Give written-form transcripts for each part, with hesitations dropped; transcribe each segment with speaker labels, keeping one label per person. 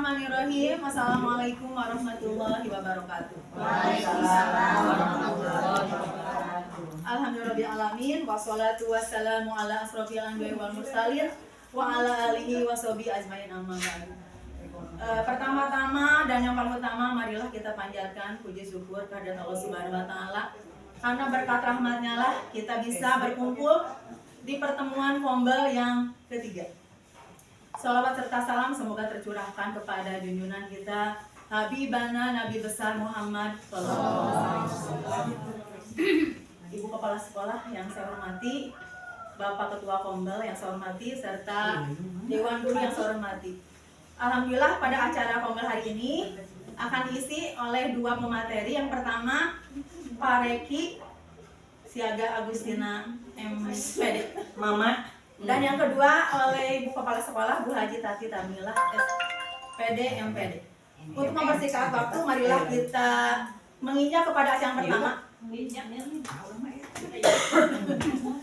Speaker 1: Bismillahirrahmanirrahim. Assalamualaikum warahmatullahi wabarakatuh.
Speaker 2: Waalaikumsalam warahmatullahi wabarakatuh.
Speaker 1: Alhamdulillahirrahmanirrahim. Wassalatu wassalamu ala asrofil anbiya'i wal mursalin wa ala alihi wa sahbihi ajmain amma ba'du. Pertama-tama dan yang paling utama, marilah kita panjatkan puji syukur kehadirat Allah Subhanahu wa taala. Karena berkat rahmatnya lah kita bisa berkumpul di pertemuan Fombel yang ketiga. Salawat serta salam semoga tercurahkan kepada junjungan kita Habibana Nabi besar Muhammad SAW. Ibu Kepala Sekolah yang saya hormati, Bapak Ketua Fombel yang saya hormati, serta Dewan Guru yang saya hormati. Alhamdulillah pada acara Fombel hari ini akan diisi oleh dua pemateri. Yang pertama Pak Reki Siaga Agustina MPD Mama. Dan yang kedua oleh Ibu Kepala Sekolah Bu Haji Tati Tamilah SPD MPD. Untuk mempersingkat waktu, marilah kita menginjak kepada acara pertama.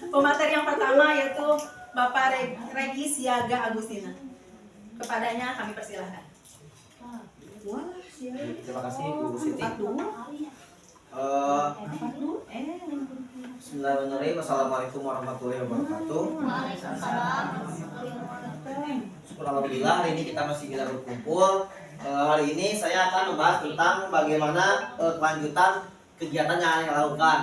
Speaker 1: Pemateri yang pertama yaitu Bapak Regi Siaga Agustina. Kepadanya kami persilahkan.
Speaker 3: Terima kasih Bu Siti. Bismillahirrahmanirrahim. Assalamualaikum warahmatullahi wabarakatuh. Syukur alhamdulillah hari ini kita masih bisa berkumpul. Hari ini saya akan membahas tentang bagaimana kelanjutan kegiatan yang akan lakukan.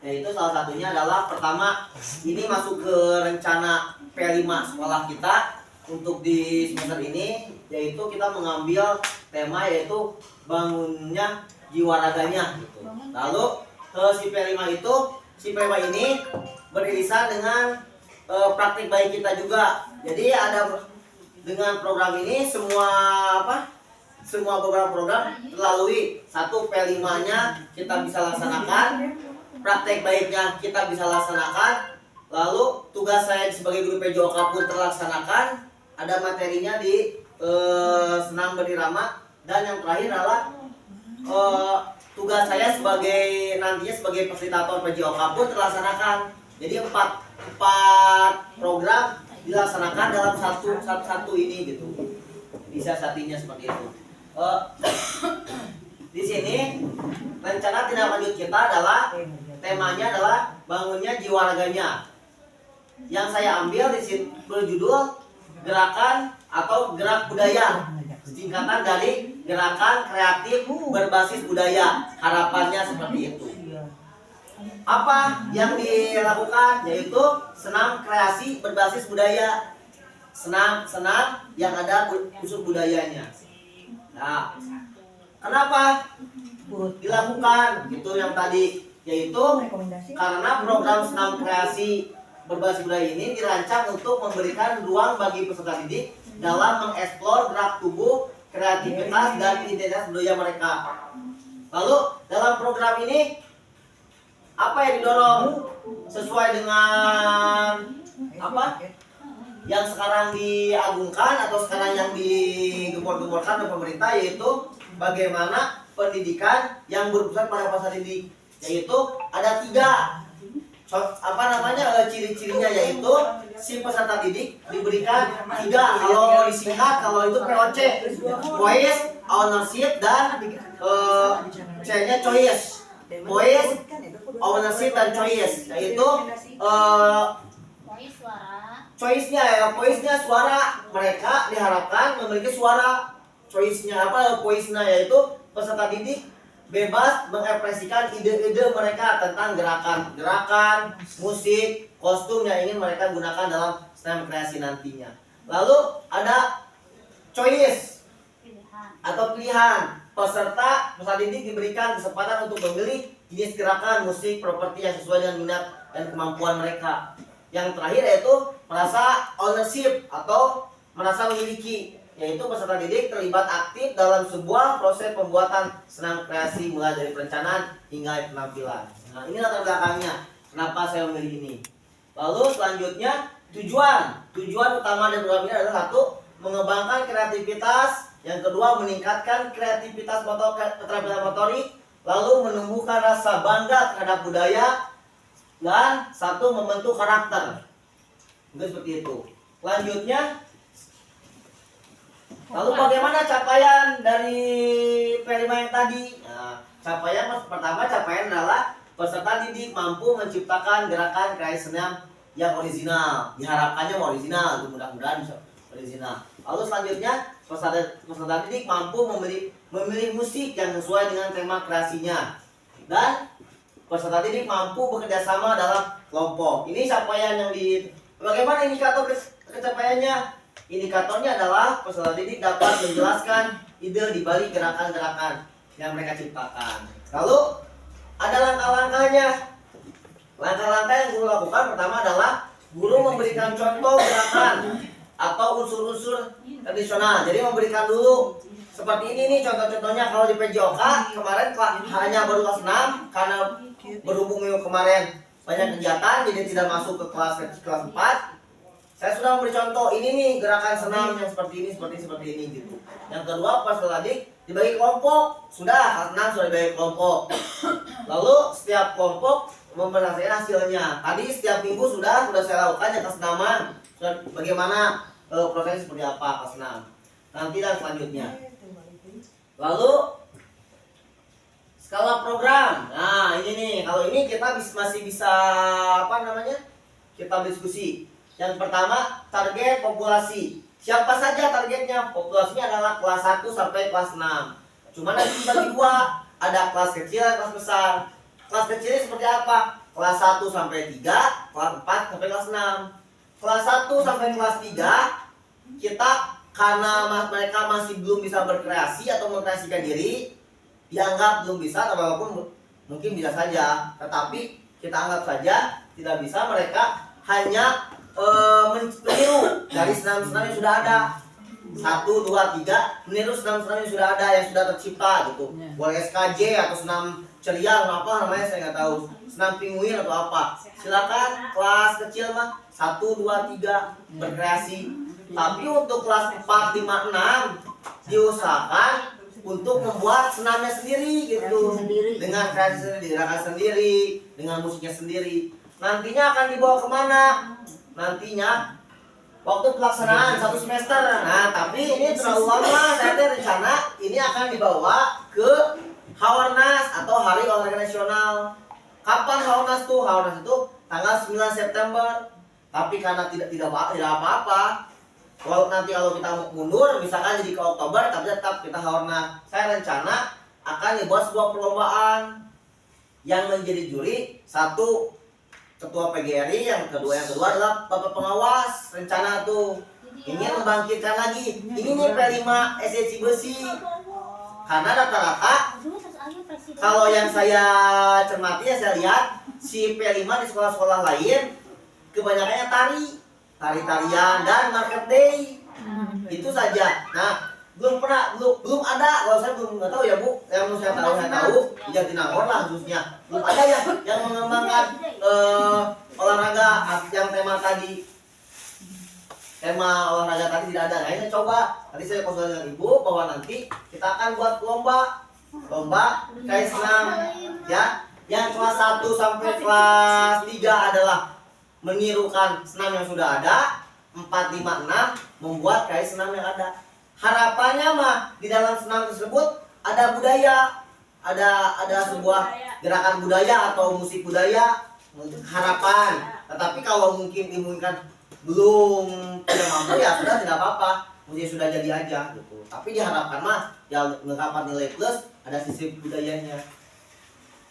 Speaker 3: Yaitu salah satunya adalah pertama, ini masuk ke rencana P5 sekolah kita untuk di semester ini, yaitu kita mengambil tema yaitu bangunnya jiwa raganya gitu. Lalu si P5 itu, si P5 ini beririsan dengan praktik baik kita juga. Jadi ada dengan program ini semua beberapa program terlalui. Satu, P5-nya kita bisa laksanakan, praktek baiknya kita bisa laksanakan. Lalu tugas saya sebagai guru PJOK pun terlaksanakan. Ada materinya di senam berirama. Dan yang terakhir adalah tugas saya nantinya sebagai fasilitator PJOK pun terlaksanakan. Jadi empat program dilaksanakan dalam satu ini gitu. Bisa satunya seperti itu. Di sini rencana tindak lanjut kita adalah temanya adalah bangunnya jiwa raganya. Yang saya ambil di sini berjudul gerakan atau gerak budaya. Singkatan dari gerakan kreatif berbasis budaya. Harapannya seperti itu. Apa yang dilakukan? Yaitu senam kreasi berbasis budaya. Senam yang ada unsur budayanya. Nah, kenapa dilakukan? Itu yang tadi, yaitu karena program senam kreasi berbasis budaya ini dirancang untuk memberikan ruang bagi peserta didik dalam mengeksplor gerak tubuh, kreativitas, dan identitas budaya mereka. Lalu dalam program ini apa yang didorong sesuai dengan apa yang sekarang diagungkan atau sekarang yang digembor-gemborkan oleh pemerintah, yaitu bagaimana pendidikan yang berpusat pada peserta didik, yaitu ada 3 ciri-cirinya, yaitu si peserta didik diberikan 3, kalau disingkat kalau itu POC, Voice, Ownership, dan C-nya Choice. Voice, Ownership, dan Choice, yaitu voice-nya suara, mereka diharapkan memiliki suara. Choice-nya voice-nya yaitu peserta didik bebas mengekspresikan ide-ide mereka tentang gerakan, musik, kostum yang ingin mereka gunakan dalam senam kreasi nantinya. Lalu ada choice atau pilihan. Peserta didik diberikan kesempatan untuk memilih jenis gerakan, musik, properti yang sesuai dengan minat dan kemampuan mereka. Yang terakhir yaitu merasa ownership atau merasa memiliki, yaitu peserta didik terlibat aktif dalam sebuah proses pembuatan senam kreasi mulai dari perencanaan hingga penampilan. Nah, ini latar belakangnya kenapa saya memilih ini. Lalu selanjutnya tujuan utama dari program ini adalah 1, mengembangkan kreativitas. Yang kedua, meningkatkan kreativitas keterampilan motorik. Lalu menumbuhkan rasa bangga terhadap budaya. Dan 1, membentuk karakter. Mungkin seperti itu. Lanjutnya Lalu bagaimana capaian dari P5 yang tadi? Nah, capaian pertama adalah peserta didik mampu menciptakan gerakan kreasi senam yang original. Diharapkannya original, mudah-mudahan bisa original. Lalu selanjutnya peserta didik mampu memilih musik yang sesuai dengan tema kreasinya. Dan peserta didik mampu bekerja sama dalam kelompok. Ini capaian yang bagaimana indikator kecapaiannya? Indikatornya adalah peserta didik dapat menjelaskan ide di balik gerakan-gerakan yang mereka ciptakan. Lalu ada langkah-langkahnya. Langkah-langkah yang guru lakukan pertama adalah guru memberikan contoh gerakan atau unsur-unsur tradisional. Jadi memberikan dulu seperti ini nih contoh-contohnya. Kalau di PJOK kemarin hanya baru kelas 6 karena berhubung minggu kemarin banyak kegiatan jadi tidak masuk ke kelas 4. Saya sudah memberi contoh ini nih gerakan senam yang seperti ini gitu. Yang kedua peserta didik dibagi kelompok. Sudah kelas 6 sudah dibagi kelompok. Lalu setiap kelompok mempresentasikan hasilnya. Tadi setiap minggu sudah saya lakukan yang kesenaman. Sudah bagaimana prosesnya seperti apa kelas 6. Nanti dan selanjutnya. Lalu skala program. Nah, ini nih. Kalau ini kita masih bisa kita diskusi. Yang pertama, target populasi. Siapa saja targetnya? Populasinya adalah kelas 1 sampai kelas 6. Cuma nanti dibagi dua. Ada kelas kecil dan kelas besar. Kelas kecil ini seperti apa? Kelas 1 sampai 3, kelas 4 sampai kelas 6. Kelas 1 sampai kelas 3, kita karena mereka masih belum bisa berkreasi atau mengkreasikan diri, dianggap belum bisa, walaupun mungkin bisa saja. Tetapi kita anggap saja tidak bisa, mereka hanya meniru dari senam-senam yang sudah ada. 1, 2, 3 meniru senam-senam yang sudah ada, yang sudah tercipta gitu. Boleh SKJ atau senam ceria atau apa namanya saya nggak tahu, senam pinguin atau apa. Silakan kelas kecil mah 1, 2, 3 berkreasi. Tapi untuk kelas 4, 5, 6 diusahakan untuk membuat senamnya sendiri gitu, dengan kreasi sendiri, gerakan sendiri, dengan musiknya sendiri. Nantinya akan dibawa kemana? Nantinya waktu pelaksanaan 1 semester. Nah, tapi ini terlalu lama. Saya rencana ini akan dibawa ke Hawarnas atau Hari Olahraga Nasional. Kapan Hawarnas tuh? Hawarnas itu tanggal 9 September. Tapi karena tidak apa-apa. Kalau kita mau mundur, misalkan jadi ke Oktober, tapi tetap kita Hawarnas. Saya rencana akan dibuat sebuah perlombaan yang menjadi juri 1 ketua PGRI, yang kedua adalah bapak pengawas. Rencana tuh ingin membangkitkan lagi ini nih P5 SEC Besi, karena rata-rata kalau yang saya cermati, saya lihat si P5 di sekolah-sekolah lain kebanyakannya tarian dan market day, itu saja. Nah, belum ada, kalau saya belum nggak tahu ya Bu, yang saya tahu di Jatinangor lah khususnya belum ada yang mengembangkan olahraga yang tema olahraga tadi tidak ada. Nah, ini coba nanti saya konsultasi dengan Ibu bahwa nanti kita akan buat lomba kayak senam ya, yang kelas 1 sampai kelas 3 adalah menirukan senam yang sudah ada, 4, 5, 6 membuat kayak senam yang ada. Harapannya mah di dalam senam tersebut ada budaya, ada sebuah gerakan budaya atau musik budaya, harapan. Tetapi kalau mungkin dimungkinkan belum tidak mampu, ya sudah, tidak apa-apa, musik sudah jadi aja gitu. Tapi diharapkan mah yang mendapat nilai plus ada sisi budayanya.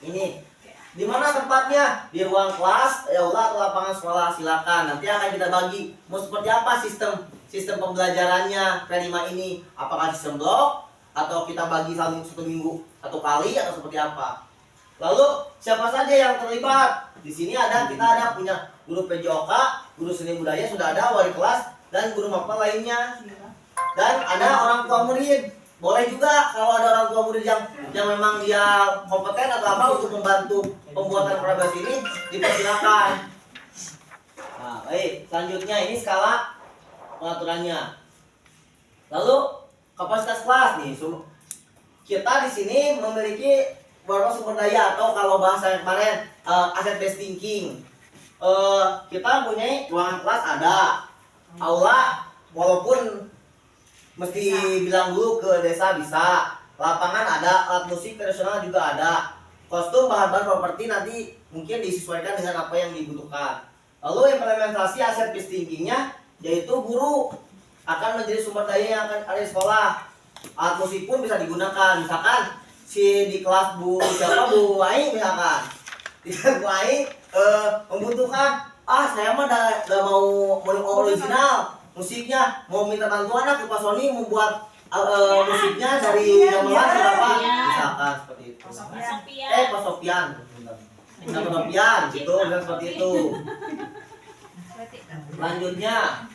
Speaker 3: Ini di mana tempatnya? Di ruang kelas, aula atau lapangan sekolah, silakan. Nanti akan kita bagi mau seperti apa sistem pembelajarannya P5 ini. Apakah sistem blok atau kita bagi satu minggu 1 kali atau seperti apa? Lalu siapa saja yang terlibat? Di sini kita ada punya guru PJOK, guru seni budaya sudah ada, wali kelas dan guru MAPA lainnya. Dan ada orang tua murid. Boleh juga kalau ada orang tua murid yang memang dia kompeten atau apa untuk membantu pembuatan perabas ini, dipersilakan. Nah, baik, selanjutnya ini skala pengaturannya. Lalu kapasitas kelas nih. Kita di sini memiliki beberapa sumber daya, atau kalau bahasa yang kemarin asset based thinking. Kita mempunyai ruangan kelas ada, aula walaupun mesti bilang dulu ke desa bisa. Lapangan ada, alat musik tradisional juga ada. Kostum, bahan-bahan properti nanti mungkin disesuaikan dengan apa yang dibutuhkan. Lalu implementasi aset based thinking-nya yaitu guru akan menjadi sumber daya yang akan ada di sekolah. Alat musik pun bisa digunakan. Misalkan si di kelas Bu Aing misalkan. Bu Aing membutuhkan saya mah udah mau original musiknya, mau minta bantuan ke Pak Sony membuat musiknya dari gamelan berapa misalkan seperti itu. Pak Sofian gitu, dan seperti itu. Selanjutnya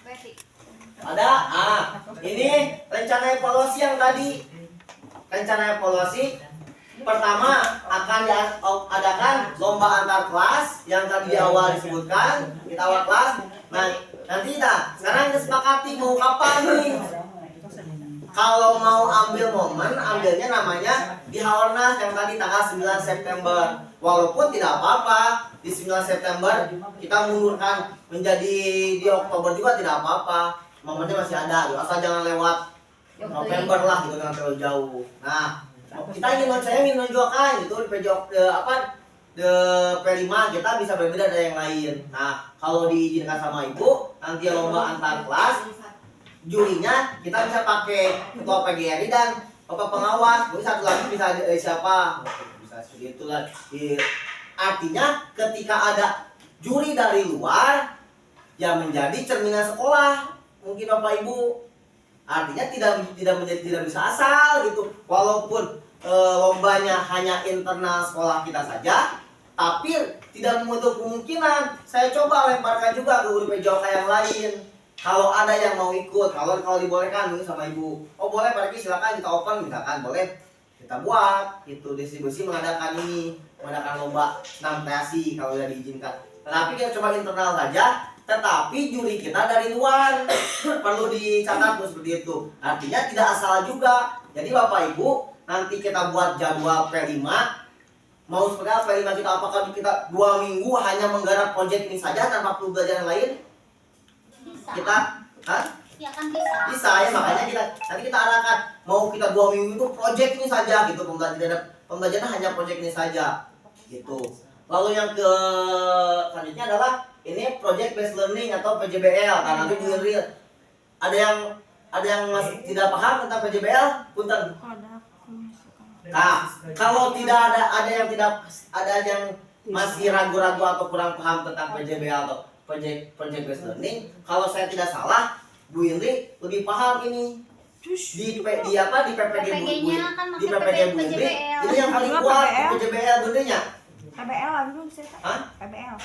Speaker 3: ada ini rencana evaluasi yang tadi. Rencana evaluasi pertama akan diadakan lomba antar kelas yang tadi di awal disebutkan, kita awal kelas. Nah, nanti sekarang kita sepakati mau kapan nih. Kalau mau ambil momen, ambilnya namanya di Haornas yang tadi tanggal 9 September. Walaupun tidak apa-apa, di 9 September kita mundurkan menjadi di Oktober juga tidak apa-apa. Momennya masih ada, asal jangan lewat November lah gitu, jangan terlalu jauh. Nah, kita ingin menunjukkan gitu di P5 kita bisa berbeda dari yang lain. Nah, kalau diizinkan sama ibu, nanti lomba antar kelas, jurinya kita bisa pakai ketua PGRI dan bapak pengawas. Mungkin satu lagi bisa siapa? Bisa seperti itulah. Artinya ketika ada juri dari luar, ya menjadi cerminan sekolah. Mungkin bapak ibu. Artinya tidak bisa asal gitu. Walaupun lombanya hanya internal sekolah kita saja, tapi tidak menutup kemungkinan saya coba lemparkan juga ke guru PJOK yang lain. Kalau ada yang mau ikut, kalau dibolehkan mungkin sama ibu, boleh Pak Riki silakan kita open misalkan, boleh kita buat itu distribusi mengadakan lomba senam kreasi kalau sudah diizinkan. Tetapi kita coba internal saja, tetapi juri kita dari luar. Perlu dicatat seperti itu. Artinya tidak asal juga. Jadi Bapak Ibu, nanti kita buat jadwal P5. Mau seperti apa P5 kita? Apakah kita 2 minggu hanya menggarap proyek ini saja tanpa perlu belajar yang lain? Kita
Speaker 2: ya kan bisa
Speaker 3: ya, makanya nanti kita arahkan mau kita 2 minggu itu proyek ini saja gitu, pembelajaran hanya proyek ini saja gitu. Lalu yang selanjutnya adalah ini project based learning atau PJBL. Nah, nanti Bu Iril ada yang masih tidak paham tentang PJBL, punten. Nah, kalau tidak ada yang masih ragu-ragu atau kurang paham tentang PJBL atau project based learning, kalau saya tidak salah, Bu Indri lebih paham ini di PPG Bu Indri. Di PPG Bu Indri, ini yang paling kuat di PJBL Bu Indri nya.
Speaker 4: PBL lah dulu saya.
Speaker 3: Hah?
Speaker 4: PBL.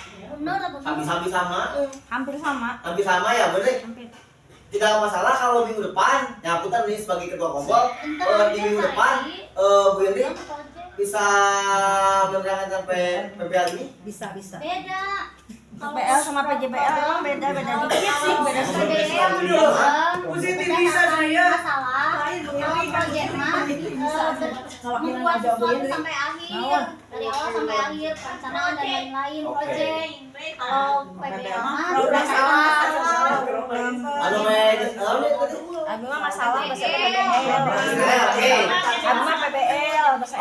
Speaker 3: Hampir sama.
Speaker 4: Hampir sama
Speaker 3: Ya, Bu Indri.
Speaker 4: hampir.
Speaker 3: Tidak masalah kalau minggu depan, ya putar nih sebagai ketua kompol, di minggu depan Bu Indri bisa menerangkan sampai PBL ini?
Speaker 4: Bisa
Speaker 2: beda.
Speaker 4: PBL sama PJBL emang beda dikit sih, beda sedikit.
Speaker 1: Positif bisa saya.
Speaker 2: Masalah kalau proyek mah membuat sesuatu sampai akhir, dari awal sampai akhir, perencanaan dan lain-lain proyek. Kalau PBL mah masalah.
Speaker 4: Abi mah masalah bahasa PBL. Abi mah PBL bahasa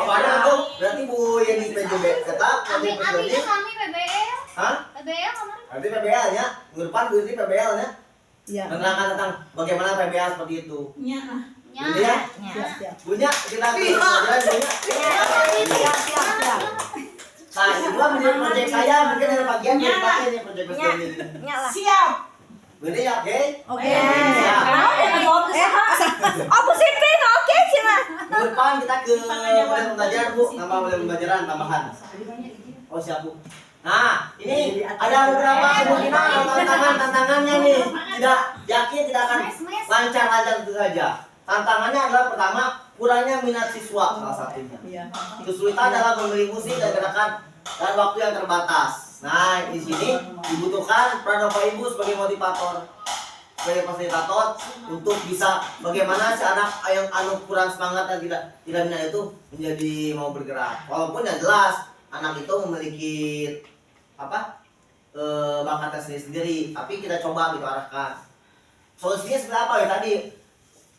Speaker 3: Berarti Bu yang di PJB kata
Speaker 2: Abi kami PBL.
Speaker 3: Hah?
Speaker 2: PBL kemarin.
Speaker 3: Berarti PBL nya, minggu depan Bu Indri PBL nya.
Speaker 4: Iya.
Speaker 3: Menerangkan tentang bagaimana PBL seperti itu.
Speaker 2: Ya.
Speaker 3: Ya. Bunya kita pelajaran Bunya.
Speaker 4: Siap.
Speaker 3: Nah, ini dua menjadi proyek saya, mungkin ada bagian yang dipakai nih proyek ini.
Speaker 4: Nyala.
Speaker 1: Siap.
Speaker 3: Bunya ya, oke?
Speaker 4: Oke. Oh, positif. Oke, Cina.
Speaker 3: Minggu depan kita ke model pembelajaran Bu, nambah model pembelajaran tambahan. Oh, siap Bu. Nah, ini ada beberapa kemungkinan tantangannya nih. Tidak yakin tidak akan lancar itu saja. Tantangannya adalah pertama, kurangnya minat siswa salah satunya. Kesulitan dalam memilih musik dan gerakan dan waktu yang terbatas. Nah, di sini dibutuhkan peran Bapak Ibu sebagai motivator, sebagai fasilitator untuk bisa bagaimana si anak yang kurang semangat dan tidak minat itu menjadi mau bergerak. Walaupun yang jelas anak itu memiliki bakatnya sendiri, tapi kita coba gitu arahkan. Solusinya seperti apa ya tadi?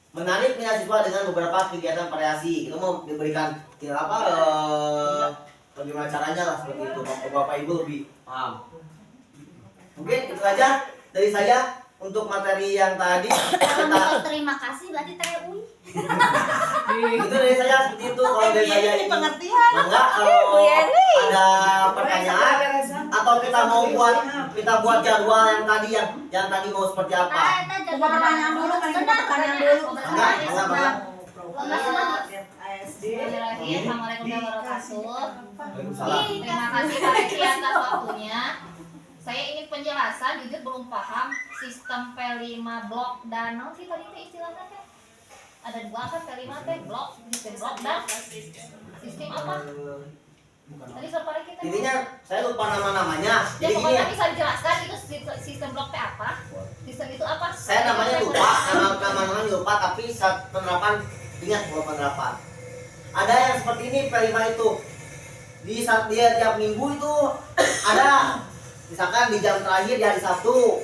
Speaker 3: menarik minat siswa dengan beberapa kegiatan variasi. Kita mau diberikan bagaimana caranya lah seperti itu. Bapak Ibu lebih paham. Mungkin itu aja dari saya untuk materi yang tadi.
Speaker 2: Kalau terima kasih berarti TUI.
Speaker 3: Itu dari saya seperti itu. Kalau dari saya ini
Speaker 1: pengertian.
Speaker 3: enggak, kalau ada pertanyaan atau kita buat jadwal yang tadi mau seperti apa?
Speaker 1: Pertanyaan dulu kan kita pertanyaan dulu.
Speaker 3: Enggak.
Speaker 2: Assalamualaikum warahmatullahi wabarakatuh.
Speaker 3: Waalaikumsalam.
Speaker 2: Terima kasih Pak Reki atas waktunya. Saya ingin penjelasan, jujur belum paham sistem P5 blok dan nanti tadi teh istilahnya teh ada dua kan P5 teh blok, sistem blok dan sistem apa? Tadi Pak Reki teh.
Speaker 3: Intinya saya lupa nama-namanya.
Speaker 2: Ya
Speaker 3: Jadi
Speaker 2: pokoknya
Speaker 3: gini,
Speaker 2: bisa dijelaskan itu sistem blok teh apa? Sistem itu apa?
Speaker 3: saya namanya lupa, nama-nama lupa, tapi saat penerapan ingat kalau penerapan. Ada yang seperti ini P5 itu. Di saat dia tiap minggu itu ada, misalkan di jam terakhir di hari Sabtu,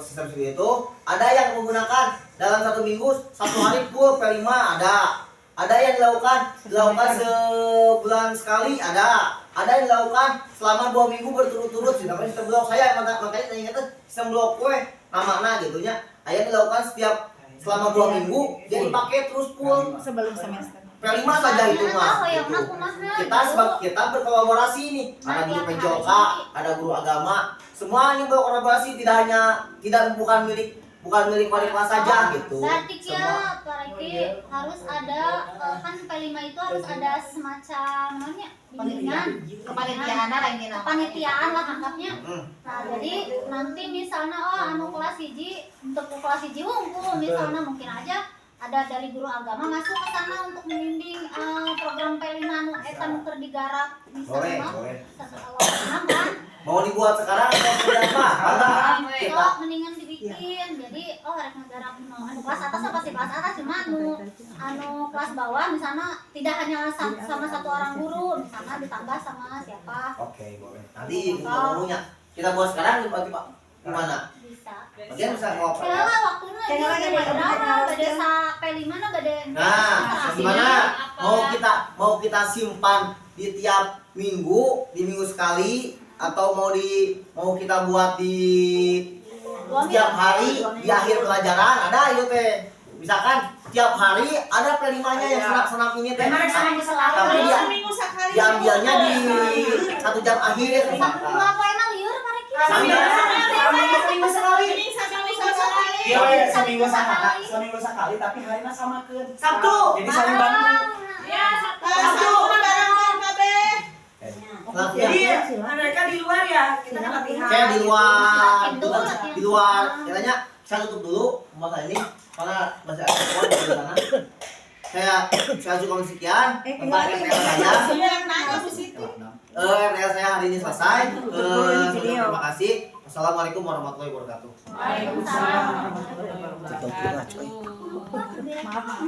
Speaker 3: sistem seperti itu. Ada yang menggunakan dalam satu minggu, satu hari full P5 ada. Ada yang dilakukan sebulan sekali ada. Ada yang dilakukan selama 2 minggu berturut-turut. Namanya sistem blok saya, makanya saya ingat sistem blok gue namanya gitu nya. Ada yang dilakukan selama 2 minggu, dia dipakai terus full
Speaker 1: Sebelum semester.
Speaker 3: P5 saja itu mah. Gitu. Kita berkolaborasi nih. Ada guru PJOK, ada guru agama, semuanya berkolaborasi, bukan milik wali kelas saja gitu.
Speaker 2: Berarti ya Pak Reki harus ada kan P5 itu harus ada semacam namanya bimbingan kepanitiaan lah anggapnya. Nah jadi nanti misalnya kelas hiji untuk kelas hiji unggul misalnya mungkin aja ada dari guru agama masuk ke sana untuk membimbing program P5 anu eta nuker digarap misalnya
Speaker 3: Boleh.
Speaker 2: kan
Speaker 3: Mau dibuat sekarang atau sudah mah?
Speaker 2: sok mendingan dibikin jadi harus ngegarap anu kelas atas apa sih kelas atas cuma anu kelas bawah misalnya tidak hanya sama satu orang guru misalnya ditambah sama siapa.
Speaker 3: Oke, boleh. Nanti kita ngomongnya. Kita buat sekarang bagi Pak. Gimana?
Speaker 2: Bisa.
Speaker 3: Bagian bisa ngobrol.
Speaker 2: Kayaknya waktunya aja beda berapa beda sa P5 na beda.
Speaker 3: Nah, gimana? Mau kita simpan di tiap minggu, di minggu sekali, atau mau kita buat di setiap hari di akhir pelajaran ada itu teh. Misalkan tiap hari ada P5-nya yang senap-senap ini teh. Tapi dia diambilnya di 1 jam akhir.
Speaker 2: Enggak kok emang liur Pak Reki.
Speaker 1: Seminggu sekali.
Speaker 5: Seminggu sekali tapi harinya samakeun.
Speaker 1: Sabtu.
Speaker 5: Jadi saling bantu.
Speaker 2: Ya,
Speaker 1: Sabtu bareng kabeh. Jadi
Speaker 3: Latihan.
Speaker 1: mereka di luar ya, kita kan latihan.
Speaker 3: Saya di luar, katanya saya tutup dulu masalah ini karena masih ada kawan di sana. Saya cukup sekian tentang RTL saya.
Speaker 1: Yang nanya Bu Siti.
Speaker 3: RTL saya hari ini selesai. Terima kasih. Assalamualaikum warahmatullahi wabarakatuh.
Speaker 2: Waalaikumsalam.
Speaker 3: Tutup dulu, coy.
Speaker 2: Maaf.